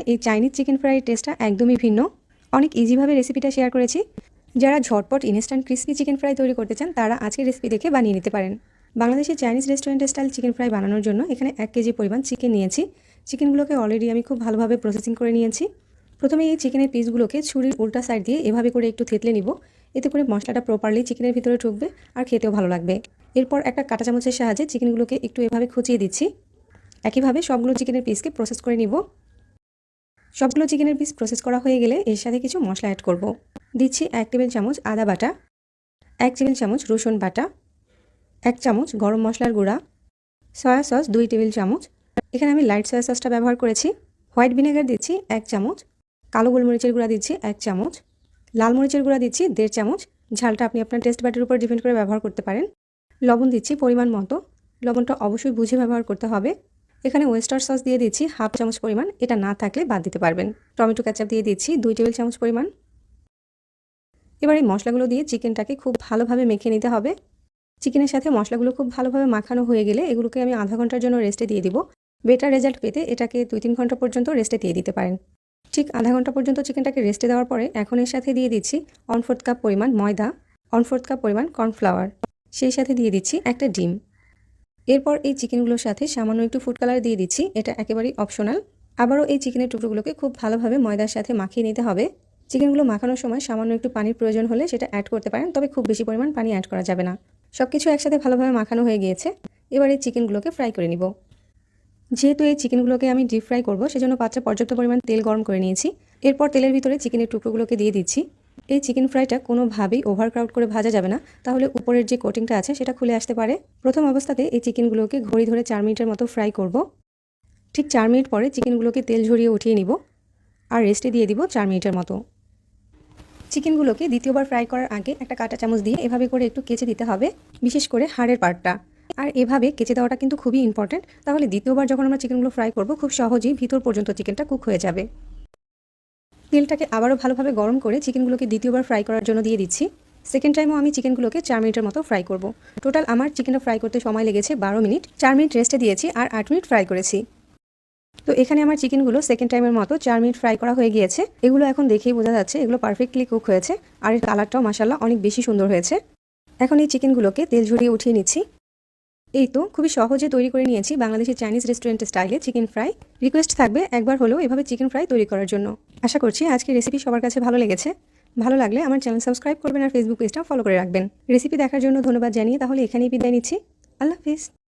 এই Chinese chicken ফ্রাইয়ের টেস্টটা একদমই ভিন্ন। অনেক ইজিভাবে রেসিপিটা শেয়ার করেছি। যারা ঝটপট ইনস্ট্যান্ট ক্রিস্পি চিকেন ফ্রাই তৈরি করতে চান তারা আজকের রেসিপি দেখে বানিয়ে নিতে পারেন। বাংলাদেশের Chinese restaurant style chicken fry বানানোর জন্য এখানে 1 কেজি পরিমাণ চিকেন নিয়েছি। চিকেনগুলোকে অলরেডি আমি খুব ভালোভাবে প্রসেসিং করে নিয়েছি। প্রথমে এই চিকেনের পিসগুলোকে ছুরির উল্টা সাইড দিয়ে এভাবে করে একটু থেতলে নিব। এতে করে মশলাটা প্রপারলি চিকেনের ভিতরে ঢুকবে আর খেতেও ভালো লাগবে। এরপর একটা কাঁটা চামচের সাহায্যে চিকেনগুলোকে একটু এভাবে খুঁচিয়ে দিচ্ছি। একইভাবে সবগুলো চিকেনের পিসকে প্রসেস করে নিব। সবগুলো চিকেনের পিস প্রসেস করা হয়ে গেলে এর সাথে কিছু মশলা অ্যাড করব। দিচ্ছি 1 টেবিল চামচ আদা বাটা, 1 টেবিল চামচ রসুন বাটা, 1 চামচ গরম মশলার গুঁড়া, সয়া সস 2 টেবিল চামচ। এখানে আমি লাইট সয়া সসটা ব্যবহার করেছি। হোয়াইট ভিনেগার দিচ্ছি 1 চামচ, কালো গোলমরিচের গুঁড়া দিচ্ছি 1 চামচ, লাল মরিচের গুঁড়া দিচ্ছি 1.5 চামচ। ঝালটা আপনি আপনার টেস্ট বাটের উপর ডিপেন্ড করে ব্যবহার করতে পারেন। লবণ দিচ্ছি পরিমাণ মতো। লবণটা অবশ্যই বুঝে ব্যবহার করতে হবে। এখানে ওয়েস্টার সস দিয়ে দিচ্ছি 1/2 চামচ পরিমাণ, এটা না থাকলে বাদ দিতে পারবেন। টমেটো কেচাপ দিয়ে দিচ্ছি 2 টেবিল চামচ পরিমাণ। এবার এই মশলাগুলো দিয়ে চিকেনটাকে খুব ভালোভাবে মেখে নিতে হবে। চিকেনের সাথে মশলাগুলো খুব ভালোভাবে মাখানো হয়ে গেলে এগুলোকে আমি আধা ঘন্টার জন্য রেস্টে দিয়ে দিব। বেটার রেজাল্ট পেতে এটাকে 2-3 ঘন্টা পর্যন্ত রেস্টে দিয়ে দিতে পারেন। ঠিক আধা ঘন্টা পর্যন্ত চিকেনটাকে রেস্টে দেওয়ার পরে এখন এর সাথে দিয়ে দিচ্ছি 1/4 কাপ পরিমাণ ময়দা, 1/4 কাপ পরিমাণ কর্নফ্লাওয়ার, সেই সাথে দিয়ে দিচ্ছি একটা ডিম। এরপর এই চিকেনগুলোর সাথে সামান্য একটু ফুড কালার দিয়ে দিচ্ছি, এটা একেবারেই অপশনাল। আবারও এই চিকেনের টুকরোগুলোকে খুব ভালোভাবে ময়দার সাথে মাখিয়ে নিতে হবে। চিকেনগুলো মাখানোর সময় সামান্য একটু পানির প্রয়োজন হলে সেটা অ্যাড করতে পারেন, তবে খুব বেশি পরিমাণ পানি অ্যাড করা যাবে না। সবকিছু একসাথে ভালোভাবে মাখানো হয়ে গিয়েছে। এবার এই চিকেনগুলোকে ফ্রাই করে নিব। যেহেতু এই চিকেনগুলোকে আমি ডিপ ফ্রাই করব, সেজন্য পাত্রে পর্যাপ্ত পরিমাণ তেল গরম করে নিয়েছি। এরপর তেলের ভিতরে চিকেনের টুকরোগুলোকে দিয়ে দিচ্ছি। এই চিকেন ফ্রাইটা কোনোভাবেই ওভারক্রাউড করে ভাজা যাবে না, তাহলে উপরের যে কোটিংটা আছে সেটা খুলে আসতে পারে। প্রথম অবস্থাতে এই চিকেনগুলোকে ঘড়ি ধরে 4 মিনিটের মতো ফ্রাই করব। ঠিক 4 মিনিট পরে চিকেনগুলোকে তেল ঝরিয়ে উঠিয়ে নিব আর রেস্টে দিয়ে দিব 4 মিনিটের মতো। চিকেনগুলোকে দ্বিতীয়বার ফ্রাই করার আগে একটা কাঁটা চামচ দিয়ে এভাবে করে একটু কেচে দিতে হবে, বিশেষ করে হাড়ের পার্টটা। আর এভাবে কেচে দেওয়াটা কিন্তু খুবই ইম্পর্টেন্ট, তাহলে দ্বিতীয়বার যখন আমরা চিকেনগুলো ফ্রাই করব খুব সহজেই ভিতর পর্যন্ত চিকেনটা কুক হয়ে যাবে। তেলটাকে আবারও ভালোভাবে গরম করে চিকেনগুলোকে দ্বিতীয়বার ফ্রাই করার জন্য দিয়ে দিচ্ছি। সেকেন্ড টাইমও আমি চিকেনগুলোকে 4 মিনিটের মতো ফ্রাই করব। টোটাল আমার চিকেনটা ফ্রাই করতে সময় লেগেছে 12 মিনিট। 4 মিনিট রেস্টে দিয়েছি আর 8 মিনিট ফ্রাই করেছি। তো এখানে আমার চিকেনগুলো সেকেন্ড টাইমের মতো 4 মিনিট ফ্রাই করা হয়ে গিয়েছে। এগুলো এখন দেখেই বোঝা যাচ্ছে এগুলো পারফেক্টলি কুক হয়েছে আর এর কালারটাও মাশাআল্লাহ অনেক বেশি সুন্দর হয়েছে। এখন এই চিকেনগুলোকে তেল ঝরিয়ে উঠিয়ে নিচ্ছি। এই তো খুবই সহজে তৈরি করে নিয়েছি বাংলাদেশের চাইনিজ রেস্টুরেন্ট স্টাইলে চিকেন ফ্রাই। রিকোয়েস্ট থাকবে একবার হলেও এভাবে চিকেন ফ্রাই তৈরি করার জন্য। আশা করছি আজকের রেসিপি সবার কাছে ভালো লেগেছে। ভালো লাগলে আমার চ্যানেল সাবস্ক্রাইব করবেন আর ফেসবুক পেজটা ফলো করে রাখবেন। রেসিপি দেখার জন্য ধন্যবাদ জানিয়ে তাহলে এখানেই বিদায় নিচ্ছি। আল্লাহ হাফিজ।